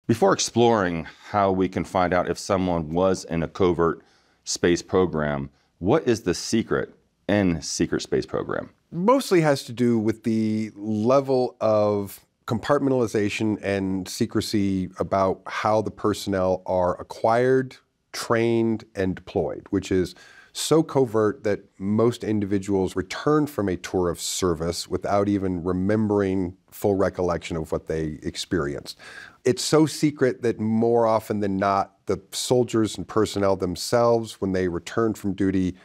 Before exploring how we can find out if someone was in a covert space program, what is the secret in secret space program? Mostly has to do with the level of compartmentalization and secrecy about how the personnel are acquired, trained, and deployed, which is so covert that most individuals return from a tour of service without even remembering full recollection of what they experienced. It's so secret that more often than not, the soldiers and personnel themselves, when they return from duty,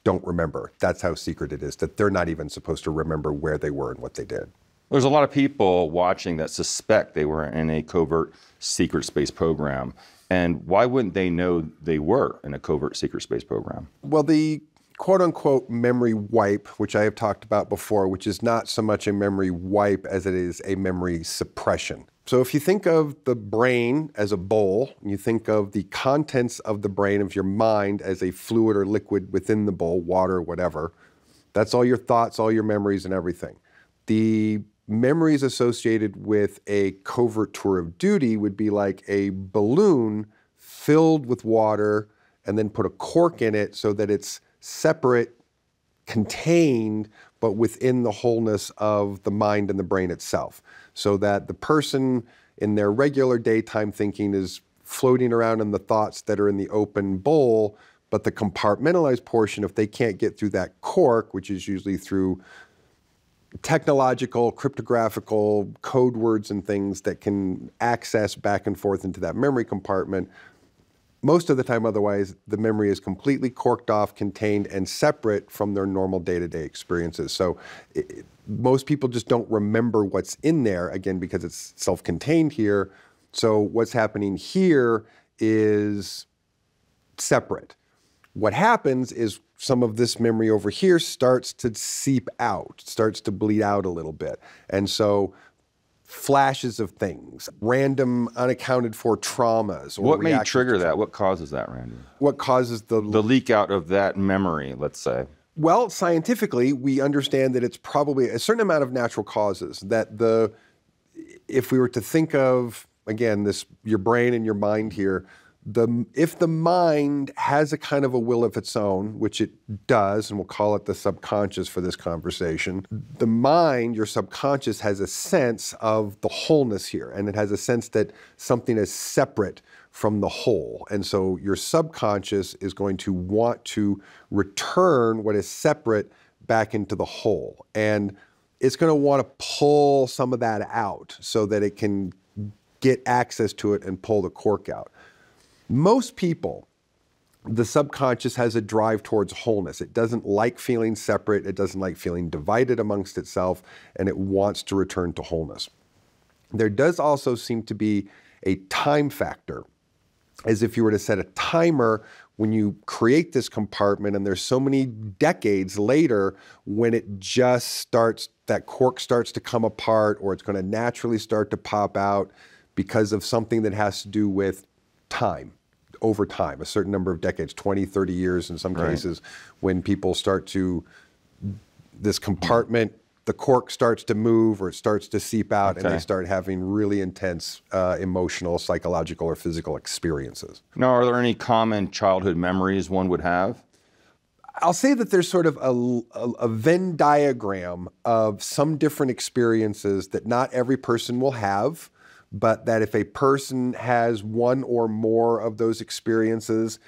don't remember. That's how secret it is, that they're not even supposed to remember where they were and what they did. There's a lot of people watching that suspect they were in a covert secret space program. And why wouldn't they know they were in a covert secret space program? Well, the quote-unquote memory wipe, which I have talked about before, which is not so much a memory wipe as it is a memory suppression. So if you think of the brain as a bowl, and you think of the contents of the brain of your mind as a fluid or liquid within the bowl, water, whatever, that's all your thoughts, all your memories and everything. The memories associated with a covert tour of duty would be like a balloon filled with water and then put a cork in it so that it's separate, contained, but within the wholeness of the mind and the brain itself. So that the person in their regular daytime thinking is floating around in the thoughts that are in the open bowl, but the compartmentalized portion, if they can't get through that cork, which is usually through technological, cryptographical code words and things that can access back and forth into that memory compartment, most of the time otherwise, the memory is completely corked off, contained, and separate from their normal day-to-day experiences. So most people just don't remember what's in there, again, because it's self-contained here. So what's happening here is separate. What happens is some of this memory over here starts to seep out, starts to bleed out a little bit. And so flashes of things, random unaccounted for traumas. What may trigger that? What causes that, Randy? What causes the leak out of that memory, let's say? Well, scientifically, we understand that it's probably a certain amount of natural causes. That if we were to think of, again, your brain and your mind here, if the mind has a kind of a will of its own, which it does, and we'll call it the subconscious for this conversation, the mind, your subconscious, has a sense of the wholeness here, and it has a sense that something is separate from the whole. And so your subconscious is going to want to return what is separate back into the whole. And it's going to want to pull some of that out so that it can get access to it and pull the cork out. Most people, the subconscious has a drive towards wholeness. It doesn't like feeling separate. It doesn't like feeling divided amongst itself, and it wants to return to wholeness. There does also seem to be a time factor, as if you were to set a timer when you create this compartment, and there's so many decades later when it just starts, that cork starts to come apart, or it's going to naturally start to pop out because of something that has to do with time, over time, a certain number of decades, 20, 30 years in some cases, when people start to, this compartment, the cork starts to move or it starts to seep out, and they start having really intense emotional, psychological, or physical experiences. Now, are there any common childhood memories one would have? I'll say that there's sort of a Venn diagram of some different experiences that not every person will have, but that if a person has one or more of those experiences,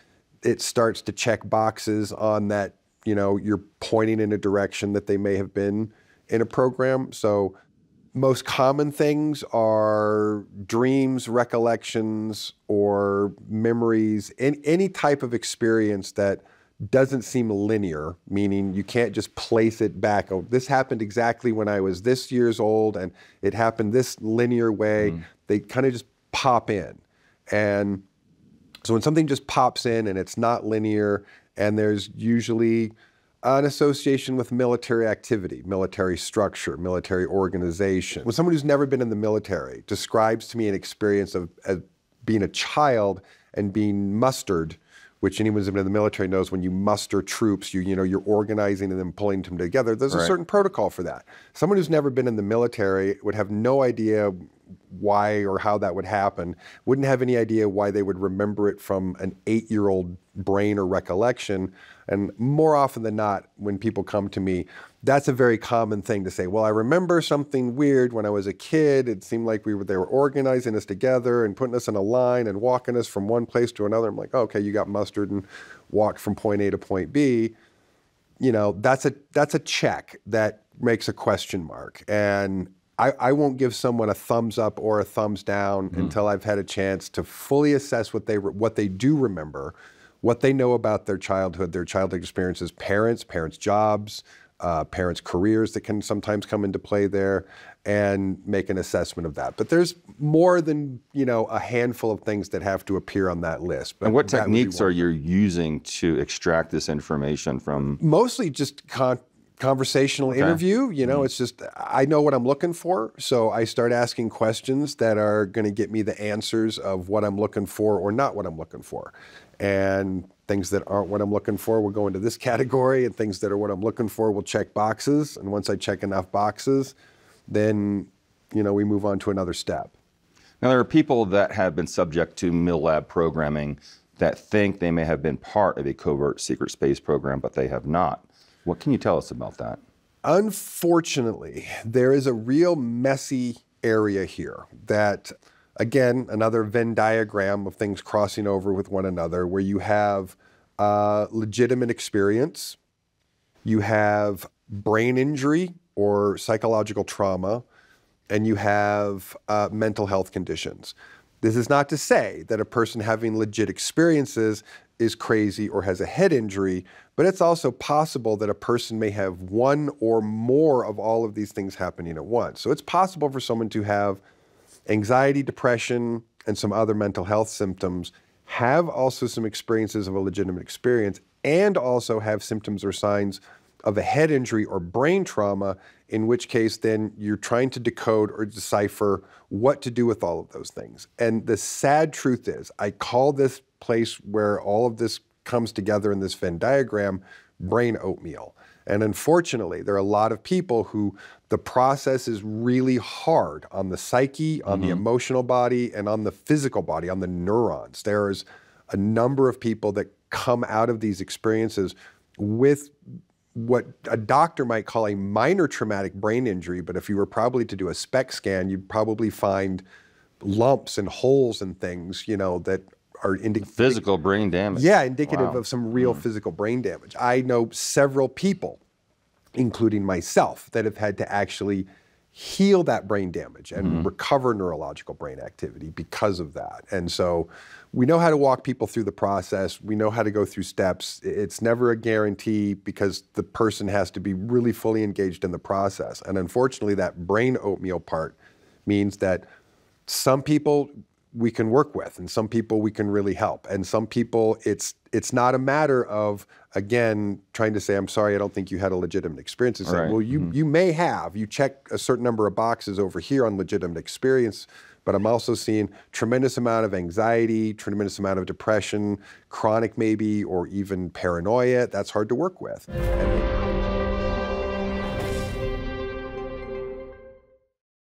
it starts to check boxes on that, you're pointing in a direction that they may have been in a program. So most common things are dreams, recollections, or memories, any type of experience that doesn't seem linear, meaning you can't just place it back. Oh, this happened exactly when I was this years old, and it happened this linear way. They kind of just pop in. And so when something just pops in and it's not linear, and there's usually an association with military activity, military structure, military organization. When someone who's never been in the military describes to me an experience of being a child and being mustered, which anyone who's been in the military knows, when you muster troops, you're organizing and then pulling them together. There's a certain protocol for that. Someone who's never been in the military would have no idea why or how that would happen, wouldn't have any idea why they would remember it from an 8-year-old brain or recollection. And more often than not, when people come to me, that's a very common thing to say. Well, I remember something weird when I was a kid. It seemed like they were organizing us together and putting us in a line and walking us from one place to another. I'm like, oh, okay, you got mustered and walked from point A to point B. You know, that's a check that makes a question mark. And I won't give someone a thumbs up or a thumbs down until I've had a chance to fully assess what they do remember, what they know about their childhood experiences, parents' jobs, parents' careers that can sometimes come into play there, and make an assessment of that. But there's more than, a handful of things that have to appear on that list. But and what techniques are you using to extract this information from? Mostly just conversational interview. It's just, I know what I'm looking for. So I start asking questions that are going to get me the answers of what I'm looking for or not what I'm looking for. And things that aren't what I'm looking for will go into this category, and things that are what I'm looking for will check boxes. And once I check enough boxes, then, we move on to another step. Now, there are people that have been subject to MILLAB programming that think they may have been part of a covert secret space program, but they have not. What can you tell us about that? Unfortunately, there is a real messy area here that, again, another Venn diagram of things crossing over with one another, where you have legitimate experience, you have brain injury or psychological trauma, and you have mental health conditions. This is not to say that a person having legit experiences is crazy or has a head injury, but it's also possible that a person may have one or more of all of these things happening at once. So it's possible for someone to have anxiety, depression, and some other mental health symptoms, have also some experiences of a legitimate experience, and also have symptoms or signs of a head injury or brain trauma, in which case then you're trying to decode or decipher what to do with all of those things. And the sad truth is, I call this place where all of this comes together in this Venn diagram, brain oatmeal. And unfortunately, there are a lot of people who the process is really hard on the psyche, on the emotional body, and on the physical body, on the neurons. There's a number of people that come out of these experiences with what a doctor might call a minor traumatic brain injury, but if you were probably to do a SPECT scan, you'd probably find lumps and holes and things, that are physical brain damage. Yeah, indicative of some real physical brain damage. I know several people, including myself, that have had to actually heal that brain damage and recover neurological brain activity because of that. And so we know how to walk people through the process. We know how to go through steps. It's never a guarantee because the person has to be really fully engaged in the process. And unfortunately, that brain oatmeal part means that some people we can work with, and some people we can really help. And some people, it's not a matter of, again, trying to say, I'm sorry, I don't think you had a legitimate experience. It's like, well, you may have. You check a certain number of boxes over here on legitimate experience, but I'm also seeing tremendous amount of anxiety, tremendous amount of depression, chronic maybe, or even paranoia. That's hard to work with.